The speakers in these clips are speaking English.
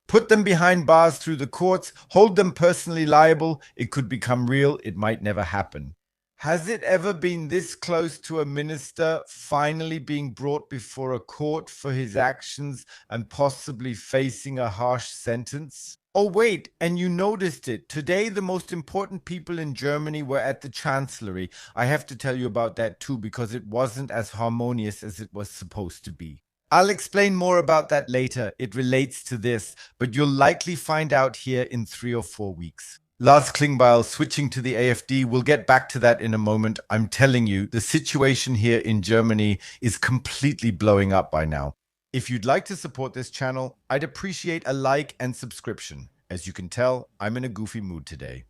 Put them behind bars through the courts, hold them personally liable. It could become real. It might never happen. Has it ever been this close to a minister finally being brought before a court for his actions and possibly facing a harsh sentence? Oh, wait, and you noticed it. Today, the most important people in Germany were at the Chancellery. I have to tell you about that too, because it wasn't as harmonious as it was supposed to be. I'll explain more about that later. It relates to this, but you'll likely find out here in 3 or 4 weeks. Lars Klingbeil switching to the AfD. We'll get back to that in a moment. I'm telling you, the situation here in Germany is completely blowing up by now. If you'd like to support this channel, I'd appreciate a like and subscription. As you can tell, I'm in a goofy mood today.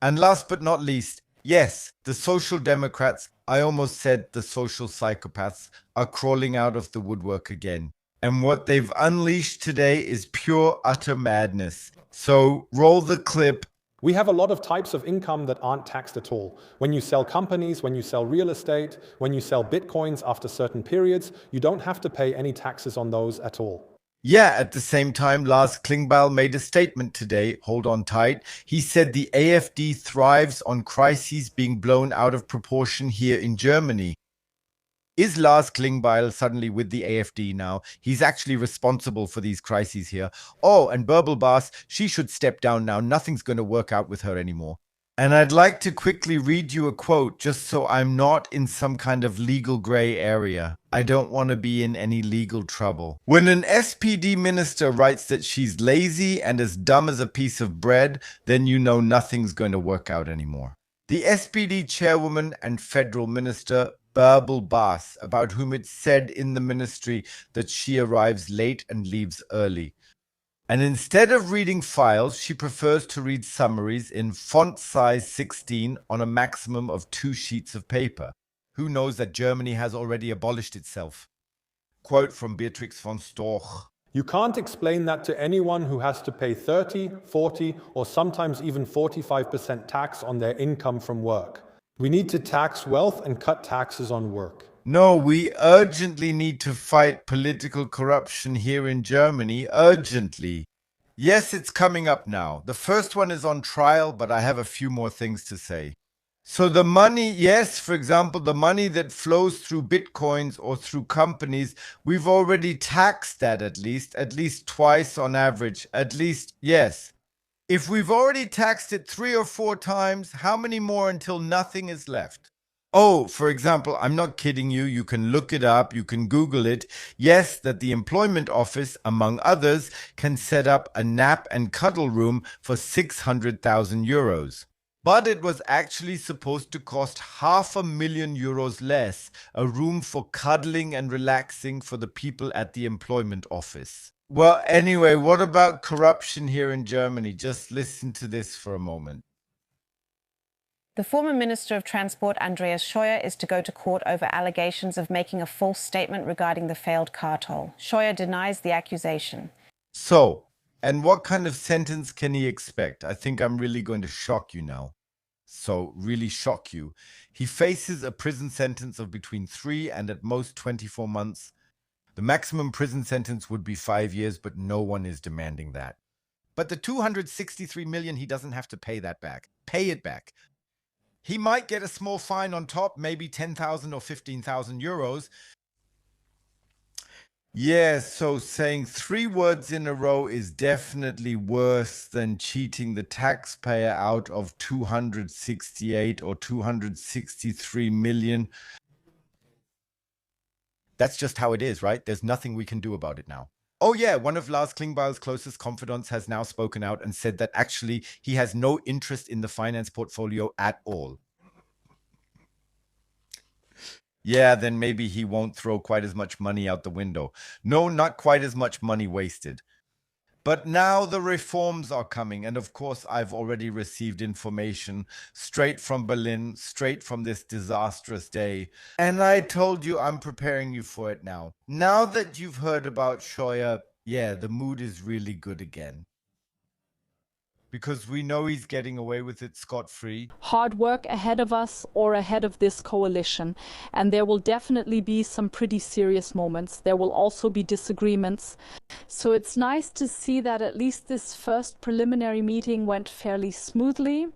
And last but not least, yes, the Social Democrats, I almost said the social psychopaths, are crawling out of the woodwork again. And what they've unleashed today is pure, utter madness. So roll the clip. We have a lot of types of income that aren't taxed at all. When you sell companies, when you sell real estate, when you sell bitcoins after certain periods, you don't have to pay any taxes on those at all. Yeah, at the same time, Lars Klingbeil made a statement today. Hold on tight. He said the AfD thrives on crises being blown out of proportion here in Germany. Is Lars Klingbeil suddenly with the AfD now? He's actually responsible for these crises here. Oh, and Bärbel, she should step down now. Nothing's going to work out with her anymore. And I'd like to quickly read you a quote just so I'm not in some kind of legal gray area. I don't want to be in any legal trouble. When an SPD minister writes that she's lazy and as dumb as a piece of bread, then you know nothing's going to work out anymore. The SPD chairwoman and federal minister Bärbel, about whom it's said in the ministry that she arrives late and leaves early. And instead of reading files, she prefers to read summaries in font size 16 on a maximum of 2 sheets of paper. Who knows that Germany has already abolished itself? Quote from Beatrix von Storch. You can't explain that to anyone who has to pay 30, 40, or sometimes even 45% tax on their income from work. We need to tax wealth and cut taxes on work. No, we urgently need to fight political corruption here in Germany. Urgently. Yes, it's coming up now. The first one is on trial, but I have a few more things to say. So the money, yes, for example, the money that flows through bitcoins or through companies, we've already taxed that at least twice on average. At least, yes. If we've already taxed it 3 or 4 times, how many more until nothing is left? Oh, for example, I'm not kidding you. You can look it up. You can Google it. Yes, that the employment office, among others, can set up a nap and cuddle room for 600,000 euros. But it was actually supposed to cost €500,000 less, a room for cuddling and relaxing for the people at the employment office. Well, anyway, what about corruption here in Germany? Just listen to this for a moment. The former Minister of Transport, Andreas Scheuer, is to go to court over allegations of making a false statement regarding the failed car toll. Scheuer denies the accusation. So, and what kind of sentence can he expect? I think I'm really going to shock you now. So, really shock you. He faces a prison sentence of between 3 and at most 24 months. The maximum prison sentence would be 5 years, but no one is demanding that. But the 263 million, he doesn't have to pay that back. Pay it back. He might get a small fine on top, maybe 10,000 or 15,000 euros. Yeah, so saying 3 words in a row is definitely worse than cheating the taxpayer out of 268 or 263 million. That's just how it is, right? There's nothing we can do about it now. Oh yeah, one of Lars Klingbeil's closest confidants has now spoken out and said that actually he has no interest in the finance portfolio at all. Yeah, then maybe he won't throw quite as much money out the window. No, not quite as much money wasted. But now the reforms are coming, and of course I've already received information straight from Berlin, straight from this disastrous day. And I told you I'm preparing you for it now. Now that you've heard about Scheuer, yeah, the mood is really good again. because we know he's getting away with it scot-free. Hard work ahead of us or ahead of this coalition, and there will definitely be some pretty serious moments. There will also be disagreements. So it's nice to see that at least this first preliminary meeting went fairly smoothly.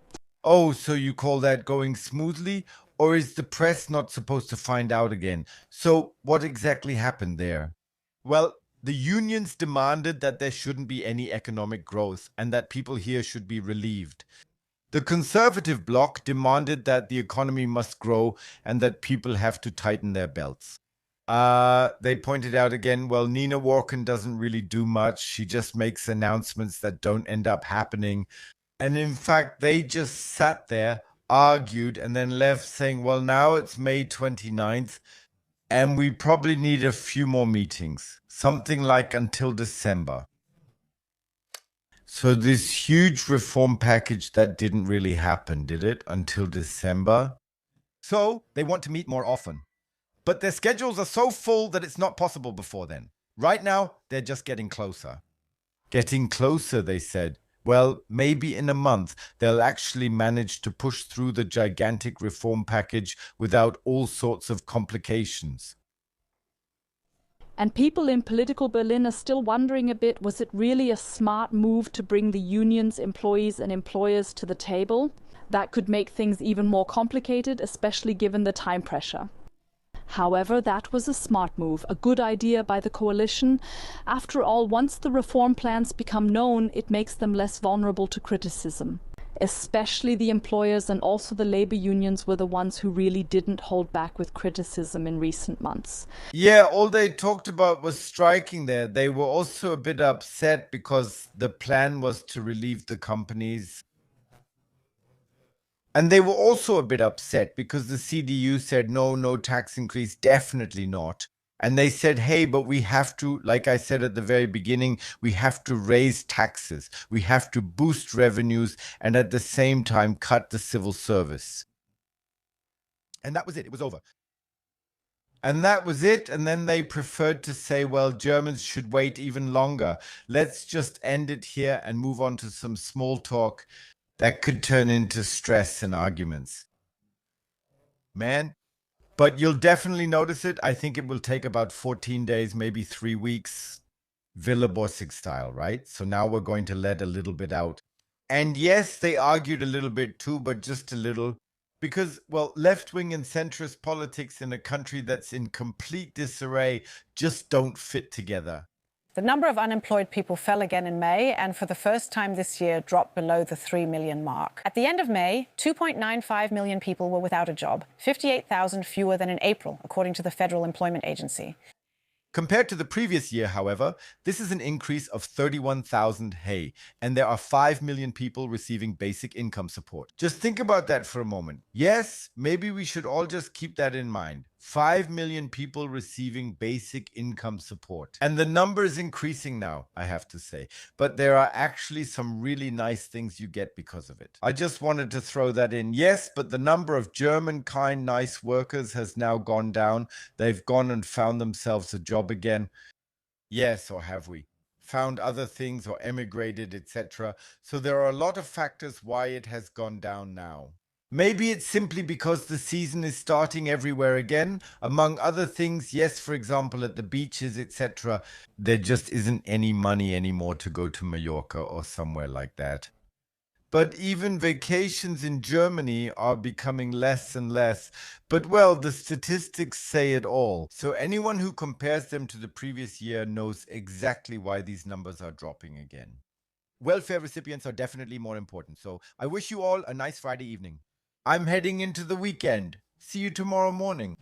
Oh, so you call that going smoothly? Or is the press not supposed to find out again? So what exactly happened there? Well, the unions demanded that there shouldn't be any economic growth and that people here should be relieved. The conservative bloc demanded that the economy must grow and that people have to tighten their belts. They pointed out again, well, Nina Warken doesn't really do much. She just makes announcements that don't end up happening. And in fact, they just sat there, argued, and then left saying, well, now it's May 29th, and we probably need a few more meetings, something like until December. So this huge reform package that didn't really happen, did it, until December? So they want to meet more often. But their schedules are so full that it's not possible before then. Right now, they're just getting closer. Getting closer, they said. Well, maybe in a month, they'll actually manage to push through the gigantic reform package without all sorts of complications. And people in political Berlin are still wondering a bit, was it really a smart move to bring the unions, employees and employers to the table? That could make things even more complicated, especially given the time pressure. However, that was a smart move, a good idea by the coalition. After all, once the reform plans become known, it makes them less vulnerable to criticism. Especially the employers and also the labor unions were the ones who really didn't hold back with criticism in recent months. Yeah, all they talked about was striking there. They were also a bit upset because the plan was to relieve the companies. And they were also a bit upset because the CDU said, no tax increase, definitely not. And they said, hey, but we have to, like I said at the very beginning, we have to raise taxes. We have to boost revenues and at the same time cut the civil service. And that was it. It was over. And that was it. And then they preferred to say, well, Germans should wait even longer. Let's just end it here and move on to some small talk that could turn into stress and arguments. Man, but you'll definitely notice it. I think it will take about 14 days, maybe 3 weeks, Villa Borsig style, right? So now we're going to let a little bit out. And yes, they argued a little bit too, but just a little. Because, well, left-wing and centrist politics in a country that's in complete disarray just don't fit together. The number of unemployed people fell again in May and for the first time this year dropped below the 3 million mark. At the end of May, 2.95 million people were without a job, 58,000 fewer than in April, according to the Federal Employment Agency. Compared to the previous year, however, this is an increase of 31,000 hey, and there are 5 million people receiving basic income support. Just think about that for a moment. Yes, maybe we should all just keep that in mind. 5 million people receiving basic income support. And the number is increasing now, I have to say. But there are actually some really nice things you get because of it. I just wanted to throw that in. Yes, but the number of German, kind, nice workers has now gone down. They've gone and found themselves a job again. Yes, or have we? Found other things or emigrated, etc. So there are a lot of factors why it has gone down now. Maybe it's simply because the season is starting everywhere again. Among other things, yes, for example, at the beaches, etc., there just isn't any money anymore to go to Mallorca or somewhere like that. But even vacations in Germany are becoming less and less. But well, the statistics say it all. So anyone who compares them to the previous year knows exactly why these numbers are dropping again. Welfare recipients are definitely more important. So I wish you all a nice Friday evening. I'm heading into the weekend. See you tomorrow morning.